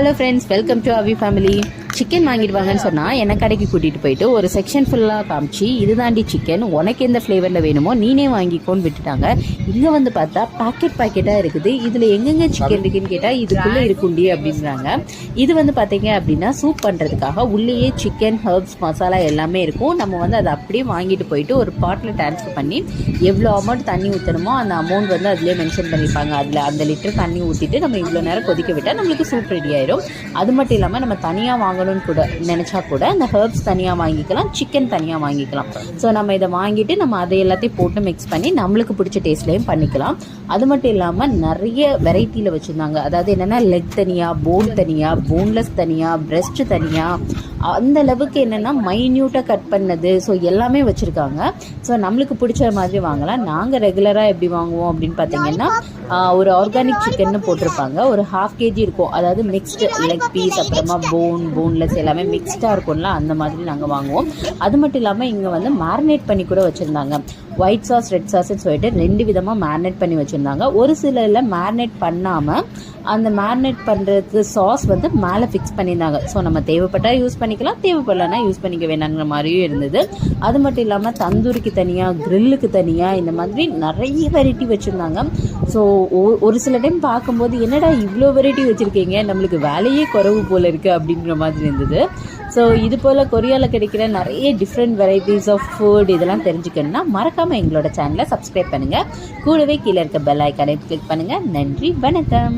Hello friends, welcome to Avi family. Chicken வாங்கிட்டு வாங்கன்னு சொன்னால் என்னை கடைக்கு கூட்டிகிட்டு போயிட்டு ஒரு செக்ஷன் ஃபுல்லாக காமிச்சு இது தாண்டி சிக்கன், உனக்கு எந்த ஃப்ளேவரில் வேணுமோ நீனே வாங்கிக்கோன்னு விட்டுட்டாங்க. இங்கே வந்து பார்த்தா பாக்கெட்டாக இருக்குது. இதில் எங்கெங்கே சிக்கன் இருக்குன்னு கேட்டால் இதுக்குள்ளே இருக்குண்டி அப்படின்றாங்க. இது வந்து பார்த்தீங்க அப்படின்னா சூப் பண்ணுறதுக்காக உள்ளேயே சிக்கன், ஹர்ப்ஸ், மசாலா எல்லாமே இருக்கும். நம்ம வந்து அதை அப்படியே வாங்கிட்டு போயிட்டு ஒரு பாட்டில் ட்ரான்ஸ்ஃபர் பண்ணி எவ்வளோ அமௌண்ட் தண்ணி ஊற்றணுமோ அந்த அமௌண்ட் வந்து அதிலே மென்ஷன் பண்ணியிருப்பாங்க. அதில் அந்த லிட்டர் தண்ணி ஊற்றிட்டு நம்ம இவ்வளோ நேரம் கொதிக்க விட்டால் நம்மளுக்கு சூப் ரெடி ஆயிடும். அது மட்டும் இல்லாமல் நம்ம தனியாக வாங்கணும்னு கூட நினச்சா கூட அந்த ஹர்ப்ஸ் தனியாக வாங்கிக்கலாம், சிக்கன் தனியாக வாங்கிக்கலாம். ஸோ நம்ம இதை வாங்கிட்டு நம்ம அதை எல்லாத்தையும் போட்டு மிக்ஸ் பண்ணி நம்மளுக்கு பிடிச்ச டேஸ்ட்லேயும் பண்ணிக்கலாம். அது மட்டும் இல்லாமல் நிறைய வெரைட்டியில் வச்சுருந்தாங்க. அதாவது என்னென்னா லெக் தனியாக, போன் தனியாக, போன்லெஸ் தனியாக, பிரெஸ்ட் தனியாக, அந்த அளவுக்கு என்னென்னா மைன்யூட்டாக கட் பண்ணது. ஸோ எல்லாமே வச்சுருக்காங்க. ஸோ நம்மளுக்கு பிடிச்ச மாதிரி வாங்கலாம். நாங்கள் ரெகுலராக எப்படி வாங்குவோம் அப்படின்னு பார்த்தீங்கன்னா ஒரு ஆர்கானிக் சிக்கன்னு போட்டிருப்பாங்க. ஒரு 1/2 kg இருக்கும். அதாவது மிக்ஸ்டு லெக் பீஸ், அப்புறமா போன்லெஸ் எல்லாமே மிக்ஸ்டாக இருக்கும்ல, அந்த மாதிரி நாங்கள் வாங்குவோம். அது மட்டும் இல்லாமல் இங்கே வந்து மேரினேட் பண்ணி கூட வச்சுருந்தாங்க. ஒயிட் சாஸ், ரெட் சாஸ்ன்னு சொல்லிட்டு 2 விதமாக மேரினேட் பண்ணி வச்சுருந்தாங்க. ஒரு சிலரில் மேரினேட் பண்ணாமல் அந்த மேரினேட் பண்ணுறதுக்கு சாஸ் வந்து மேலே ஃபிக்ஸ் பண்ணியிருந்தாங்க. ஸோ நம்ம தேவைப்பட்டால் யூஸ் பண்ணிக்கலாம், தேவைப்படலன்னா யூஸ் பண்ணிக்க வேணாங்கிற மாதிரியும் இருந்தது. அது மட்டும் இல்லாமல் தந்தூரிக்கு தனியாக, க்ரில்லுக்கு தனியாக, இந்த மாதிரி நிறைய வெரைட்டி வச்சுருந்தாங்க. ஸோ ஒரு சில டைம் பார்க்கும்போது என்னடா இவ்வளோ வெரைட்டி வச்சுருக்கீங்க, நம்மளுக்கு வேலையே குறைவு போல் இருக்குது அப்படிங்கிற மாதிரி இருந்தது. ஸோ இது போல் கொரியாவில் கிடைக்கிற நிறைய டிஃப்ரெண்ட் வெரைட்டிஸ் ஆஃப் ஃபுட் இதெல்லாம் தெரிஞ்சுக்கணுன்னா மறக்காமல் எங்களோட சேனலை சப்ஸ்கிரைப் பண்ணுங்கள். கூடவே கீழே இருக்க பெல் ஐக்கானை கிளிக் பண்ணுங்கள். நன்றி, வணக்கம்.